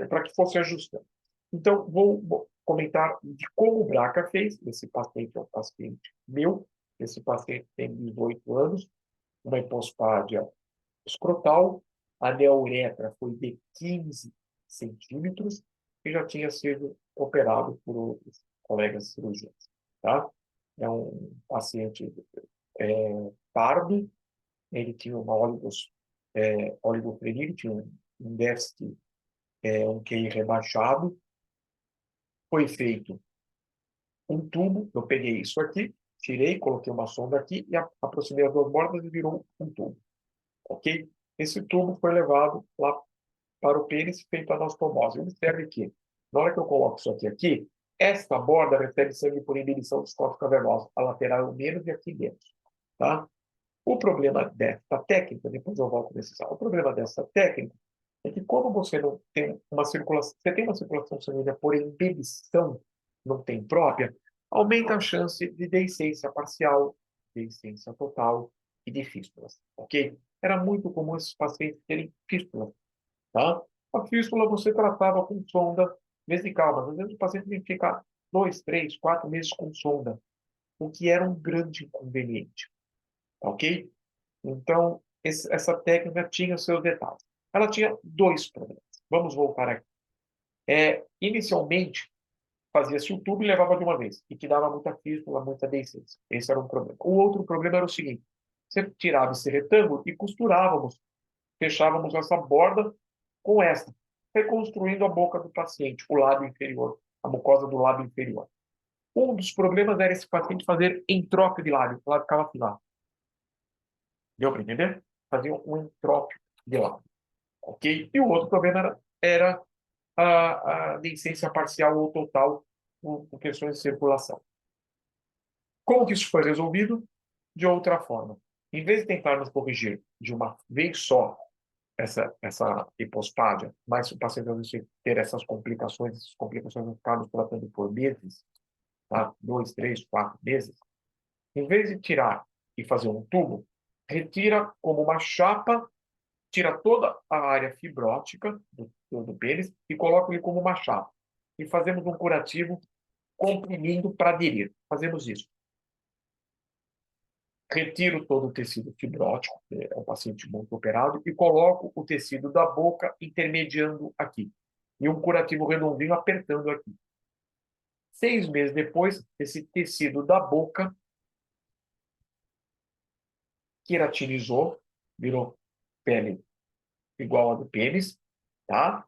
para que fosse ajustando. Então, vou comentar de como o Braca fez. Esse paciente é um paciente meu, esse paciente tem 18 anos, uma hipospádia escrotal, a neuretra foi de 15 centímetros e já tinha sido operado por outros colegas cirurgiões. Tá? É um paciente pardo, ele tinha uma oligofrenia, tinha um déficit, um QI rebaixado. Foi feito um tubo, eu peguei isso aqui, tirei, coloquei uma sonda aqui e aproximei as duas bordas e virou um tubo, ok? Esse tubo foi levado lá para o pênis, feito a anastomose. Observe que, na hora que eu coloco isso aqui, esta borda recebe sangue por inibição dos corpos cavernosos, a lateral menos e aqui dentro, tá? O problema dessa técnica, depois eu volto nesse salto, o problema dessa técnica é que como você não tem uma circulação, você tem uma circulação sanguínea por embebição, não tem própria, aumenta a chance de deiscência parcial, deiscência total e de fístulas, ok? Era muito comum esses pacientes terem fístulas, tá? A fístula você tratava com sonda vesical, mas às vezes o paciente tem que ficar 2, 3, 4 meses com sonda, o que era um grande inconveniente, ok? Então, essa técnica tinha seus detalhes. Ela tinha dois problemas. Vamos voltar aqui. Inicialmente, fazia-se o tubo e levava de uma vez, e que dava muita fístula, muita deiscência. Esse era um problema. O outro problema era o seguinte: você tirava esse retângulo e costurávamos, fechávamos essa borda com esta, reconstruindo a boca do paciente, o lábio inferior, a mucosa do lábio inferior. Um dos problemas era esse paciente fazer entrópio de lábio, o lábio ficava afilado. Deu para entender? Fazia um entrópio de lábio. Ok? E o outro problema era a deiscência parcial ou total por questões de circulação. Como que isso foi resolvido? De outra forma. Em vez de tentarmos corrigir de uma vez só essa hipospádia, mas o paciente vai ter essas complicações nós ficamos tratando por meses, tá? 2, 3, 4 meses. Em vez de tirar e fazer um tubo, retira como uma chapa, tira toda a área fibrótica do pênis e coloca ele como uma chapa. E fazemos um curativo comprimindo para aderir. Fazemos isso. Retiro todo o tecido fibrótico, é um paciente muito operado, e coloco o tecido da boca intermediando aqui. E um curativo redondinho apertando aqui. 6 meses depois, esse tecido da boca queratinizou, virou pele igual a do pênis, tá?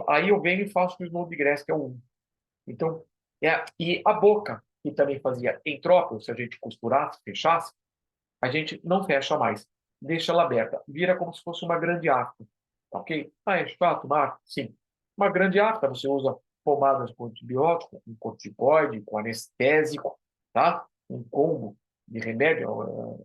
Aí eu venho e faço o Snodgrass, que é o 1. Então, e a boca, que também fazia entrópio, se a gente costurasse, fechasse, a gente não fecha mais, deixa ela aberta, vira como se fosse uma grande afta, ok? Ah, é chato, mas sim. Uma grande afta, você usa pomadas com antibiótico, com corticoide, com anestésico, tá? Um combo de remédio,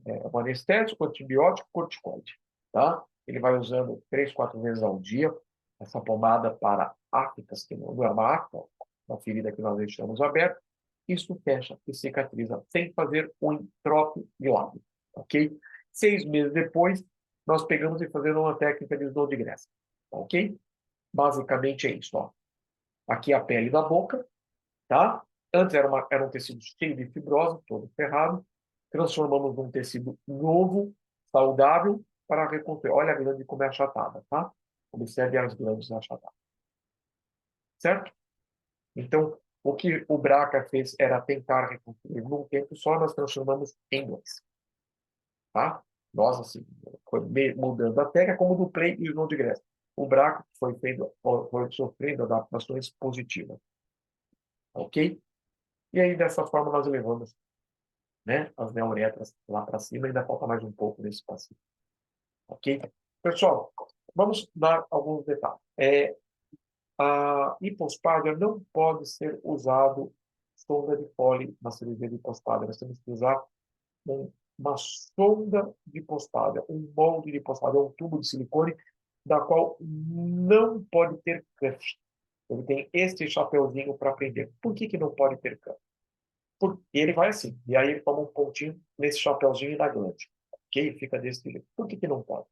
um anestésico, antibiótico, corticoide, tá? Ele vai usando 3, 4 vezes ao dia essa pomada para aftas, que não é uma afta, uma ferida que nós deixamos aberta, isso fecha e cicatriza, sem fazer um entrope de lado, ok? 6 meses depois, nós pegamos e fazemos uma técnica de Snow de Graça, ok? Basicamente é isso, ó. Aqui a pele da boca, tá? Antes era um tecido cheio de fibrose, todo ferrado. Transformamos num tecido novo, saudável, para reconstruir. Olha a glândula como é achatada, tá? Observe as glândulas achatadas. Certo? Então, o que o Braca fez era tentar reconstruir num tempo só, nós transformamos em 2. Tá? Nós, assim, foi mudando a técnica, como do Play e o João de Grécia. O Braca foi sofrendo adaptações positivas. Ok? E aí, dessa forma, nós levamos, né, as neuretras lá para cima, ainda falta mais um pouco nesse paciente. Ok? Pessoal, vamos dar alguns detalhes. A hipospádia não pode ser usado sonda de Foley na cirurgia de hipospádia. Nós temos que usar uma sonda de hipospádia, um molde de hipospádia, um tubo de silicone, da qual não pode ter cuff. Ele tem este chapeuzinho para prender. Por que não pode ter cuff? Porque ele vai assim, e aí ele toma um pontinho nesse chapeuzinho e na glande. Ok? Fica desse jeito. Por que não pode?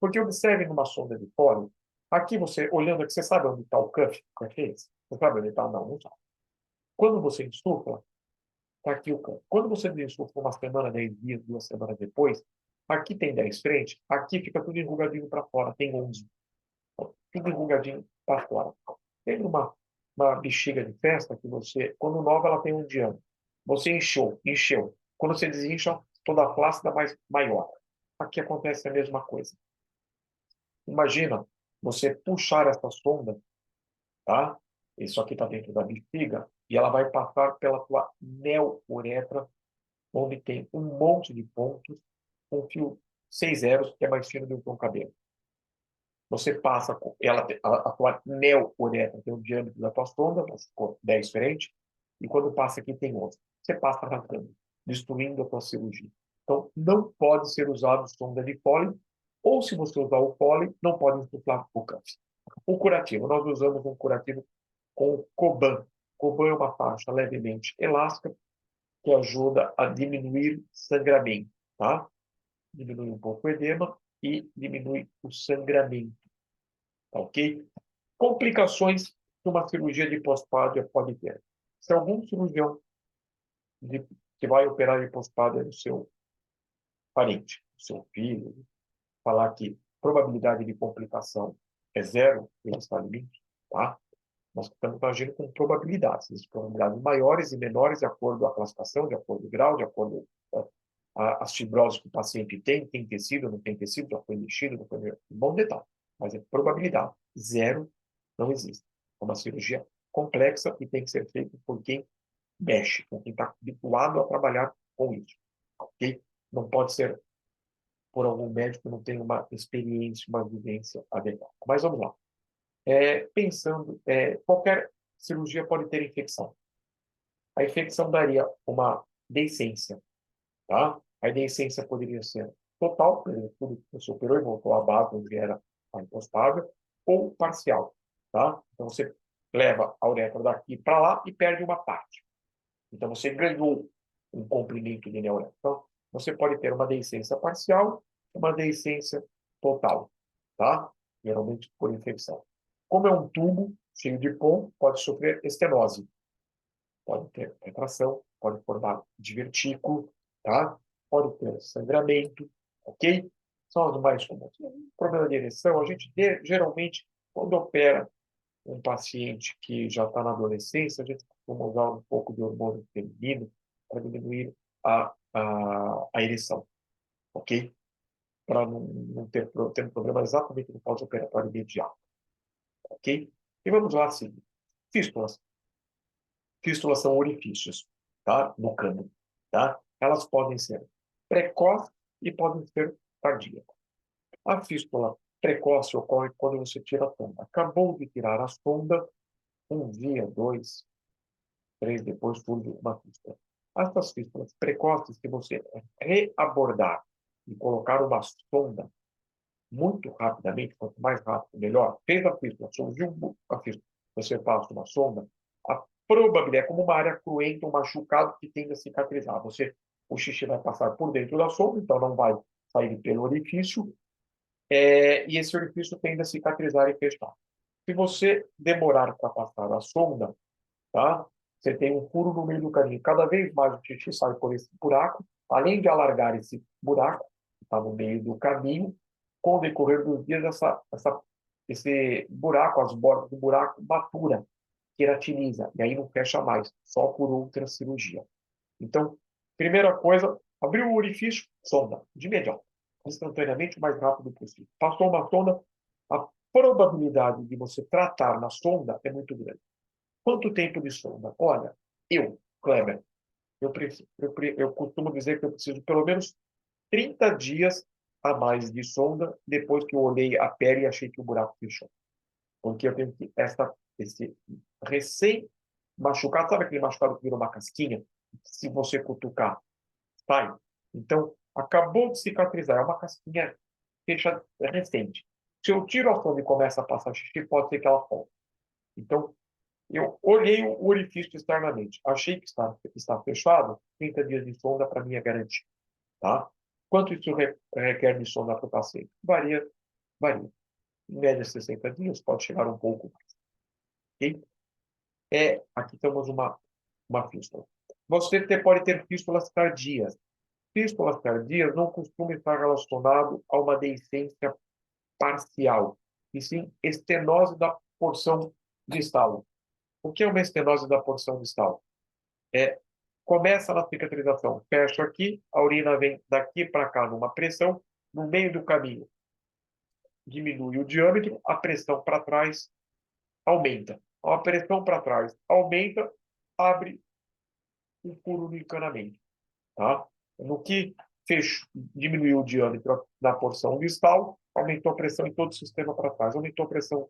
Porque observe numa sonda de Foley, aqui você, olhando aqui, você sabe onde está o cuff? O cuff é esse? Você sabe onde está? Não, não sabe. Quando você insufla, está aqui o cuff. Quando você insufla uma semana, 10 dias, 2 semanas depois, aqui tem 10 frente, aqui fica tudo enrugadinho para fora, tem 11. Tudo enrugadinho para fora. Tem uma bexiga de festa que você, quando nova, ela tem um diâmetro. Você encheu. Quando você desincha, toda a flácida maior. Aqui acontece a mesma coisa. Imagina você puxar essa sonda, tá? Isso aqui está dentro da bexiga e ela vai passar pela tua neouretra, onde tem um monte de pontos, um fio 6 zeros, que é mais fino do que um cabelo. Você passa, a tua neouretra tem o diâmetro da tua sonda, ficou 10 frente, e quando passa aqui tem 11. Você passa arrancando, destruindo a tua cirurgia. Então, não pode ser usado sonda de Foley, ou se você usar o Foley, não pode insuflar o câncer. O curativo, nós usamos um curativo com Coban. Coban é uma faixa levemente elástica que ajuda a diminuir sangramento, tá? Diminui um pouco o edema e diminui o sangramento, tá ok? Complicações que uma cirurgia de pós-pádia pode ter. Se algum cirurgião que vai operar de pós-pádia do seu parente, do seu filho, falar que probabilidade de complicação é zero, ele está limite, tá? Nós estamos agindo com probabilidades. Existem probabilidades maiores e menores de acordo com a classificação, de acordo com o grau, de acordo com as fibroses que o paciente tem tecido, não tem tecido, já foi mexido, não foi mexido. Bom detalhe. Mas é probabilidade. Zero não existe. É uma cirurgia complexa e tem que ser feita por quem mexe, por quem está habituado a trabalhar com isso. Ok? Não pode ser por algum médico que não tem uma experiência, uma vivência adequada. Mas vamos lá. Qualquer cirurgia pode ter infecção. A infecção daria uma deiscência, tá? A deiscência poderia ser total, por exemplo, tudo que você operou e voltou à base onde era a impostável, ou parcial, tá? Então você leva a uretra daqui para lá e perde uma parte. Então você ganhou um comprimento de neuréter. Então você pode ter uma deiscência parcial, uma deiscência total, tá? Geralmente por infecção. Como é um tubo cheio de pó, pode sofrer estenose, pode ter retração, pode formar divertículo, tá? Pode ter sangramento, ok? São os mais comuns. Problema de ereção, a gente geralmente, quando opera um paciente que já está na adolescência, a gente costuma usar um pouco de hormônio feminino para diminuir a ereção, ok? Para não ter um problema exatamente no pós-operatório imediato, ok? E vamos lá, seguir. Fístulas. Fístulas são orifícios, tá? No cânone, tá? Elas podem ser precoces e podem ser tardias. A fístula precoce ocorre quando você tira a sonda. Acabou de tirar a sonda, um dia, 2, 3 depois surge uma fístula. Essas fístulas precoces, se você reabordar e colocar uma sonda muito rapidamente, quanto mais rápido, melhor. Fez a fístula, surgiu a fístula, você passa uma sonda, probabilidade, é como uma área cruenta, um machucado que tende a cicatrizar. O xixi vai passar por dentro da sonda, então não vai sair pelo orifício, e esse orifício tende a cicatrizar e fechar. Se você demorar para passar a sonda, tá? Você tem um furo no meio do caminho. Cada vez mais o xixi sai por esse buraco, além de alargar esse buraco, que está no meio do caminho, com o decorrer dos dias, esse buraco, as bordas do buraco, matura, queratiniza, e aí não fecha mais, só por outra cirurgia. Então, primeira coisa, abriu o orifício, sonda, de imediato, instantaneamente, o mais rápido possível. Passou uma sonda, a probabilidade de você tratar na sonda é muito grande. Quanto tempo de sonda? Olha, Kleber, eu costumo dizer que eu preciso pelo menos 30 dias a mais de sonda depois que eu olhei a pele e achei que o buraco fechou. Porque eu tenho que, esse recém-machucado, sabe aquele machucado que vira uma casquinha? Se você cutucar, sai. Então, acabou de cicatrizar, é uma casquinha fecha recente. Se eu tiro a sonda e começa a passar xixi, pode ser que ela volte. Então, eu olhei o orifício externamente, achei que está fechado, 30 dias de sonda para mim é garantia. Tá? Quanto isso requer de sonda para o paciente? Varia. Em média, 60 dias, pode chegar um pouco mais. Okay? Aqui temos uma fístula. Você pode ter fístulas tardias. Fístulas tardias não costumam estar relacionado a uma deiscência parcial, e sim estenose da porção distal. O que é uma estenose da porção distal? Começa na cicatrização, fecha aqui, a urina vem daqui para cá numa pressão, no meio do caminho diminui o diâmetro, a pressão para trás aumenta. A pressão para trás aumenta, abre um furo no encanamento. Tá? No que diminuiu o diâmetro da porção distal, aumentou a pressão em todo o sistema para trás, aumentou a pressão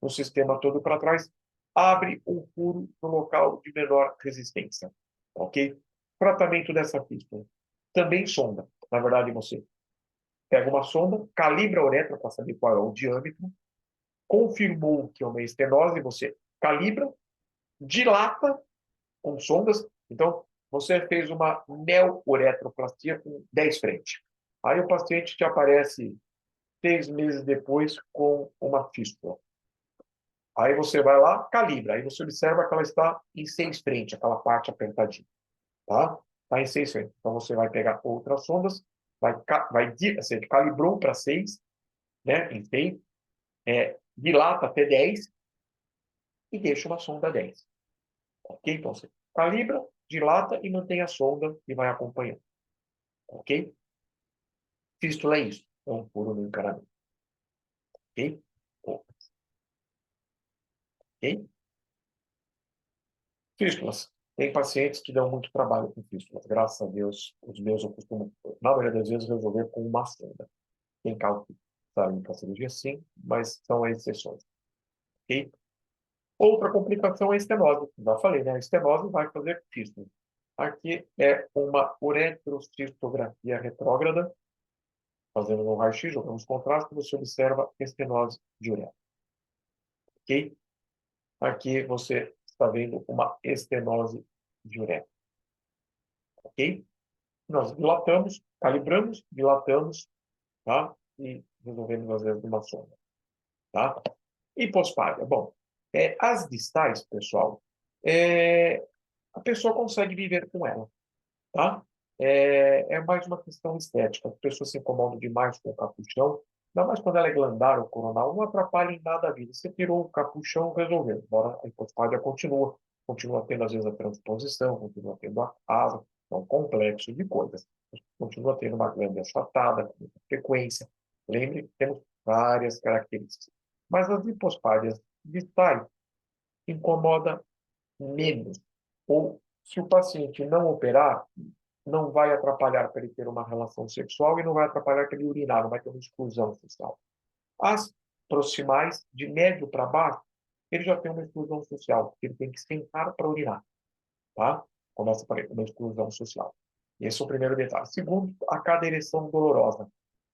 no sistema todo para trás, abre um furo no local de menor resistência. Ok? Tratamento dessa fístula. Também sonda. Na verdade, você pega uma sonda, calibra a uretra para saber qual é o diâmetro, confirmou que é uma estenose, você calibra, dilata com sondas. Então, você fez uma neo-uretroplastia com 10 frentes. Aí o paciente te aparece 6 meses depois com uma fístula. Aí você vai lá, calibra. Aí você observa que ela está em 6 frentes, aquela parte apertadinha. Tá? Está em 6 frentes. Então você vai pegar outras sondas, você calibrou para 6, né? Em 6, dilata até 10 e deixa uma sonda 10. Ok? Então você calibra, dilata e mantém a sonda e vai acompanhando. Ok? Fístula é isso. É um furo no encaramento. Ok? Ok? Fístulas. Tem pacientes que dão muito trabalho com fístulas. Graças a Deus, os meus eu costumo, na maioria das vezes, resolver com uma sonda. Tem casos que saem para cirurgia, sim, mas são exceções. Ok? Outra complicação é a estenose. Já falei, né? A estenose vai fazer fístula. Aqui é uma uretrocistografia retrógrada, fazendo um raio-x, jogamos contraste, você observa estenose de uretra. Ok? Aqui você está vendo uma estenose de uretra. Ok? Nós dilatamos, calibramos, dilatamos, tá? E resolvemos às vezes uma sonda, tá? E pós-parto. Bom, as distais, pessoal, a pessoa consegue viver com ela, tá? É mais uma questão estética. As pessoas se incomodam demais com o capuchão, ainda mais quando ela é glandar ou coronal, não atrapalha em nada a vida. Você tirou o capuchão, resolveu. Embora a hipospádia continua tendo às vezes a transposição, continua tendo a asa, é um complexo de coisas. Continua tendo uma glândula achatada, com muita frequência. Lembre que temos várias características. Mas as hipospádias distais incomoda menos. Ou, se o paciente não operar, não vai atrapalhar para ele ter uma relação sexual e não vai atrapalhar para ele urinar, não vai ter uma exclusão social. As proximais, de médio para baixo, ele já tem uma exclusão social, porque ele tem que sentar para urinar, tá? Começa por aí, uma exclusão social. Esse é o primeiro detalhe. Segundo, a cada ereção dolorosa.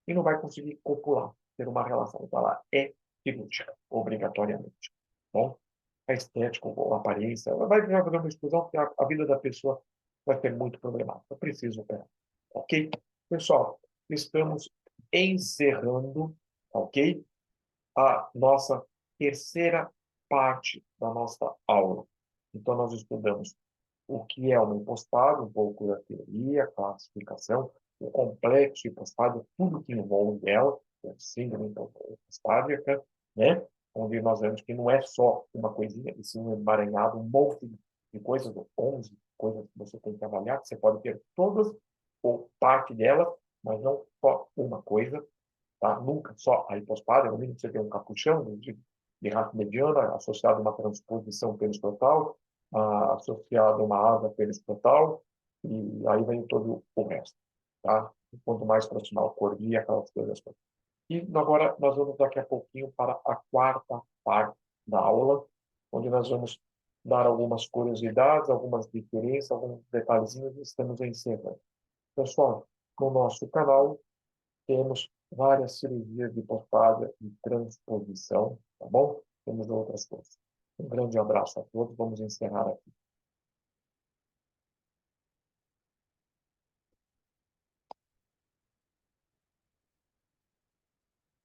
E não vai conseguir copular, ter uma relação. Então, ela é cirúrgica, obrigatoriamente. Bom? a estética ou a aparência. Ela vai fazer uma exclusão porque a vida da pessoa vai ser muito problemática. Eu preciso operar. Ok? Pessoal, estamos encerrando, ok? A nossa terceira parte da nossa aula. Então, nós estudamos o que é uma hipostásia, um pouco da teoria, classificação, o complexo hipostático, tudo que envolve ela, a síndrome hipostática, né? Onde nós vemos que não é só uma coisinha, e sim um emaranhado, um monte de coisas, 11 coisas que você tem que avaliar, que você pode ter todas ou parte delas, mas não só uma coisa, tá? Nunca só a hipostásia, no mínimo você tem um capuchão de raça mediana associado a uma transposição peristotal, associado a uma asa peristotal, e aí vem todo o resto, tá? Quanto mais proximal cordia, aquelas coisas todas. E agora nós vamos daqui a pouquinho para a quarta parte da aula, onde nós vamos dar algumas curiosidades, algumas diferenças, alguns detalhezinhos e estamos encerrando. Pessoal, no nosso canal temos várias cirurgias de hipostásia e transposição, tá bom? Temos outras coisas. Um grande abraço a todos. Vamos encerrar aqui.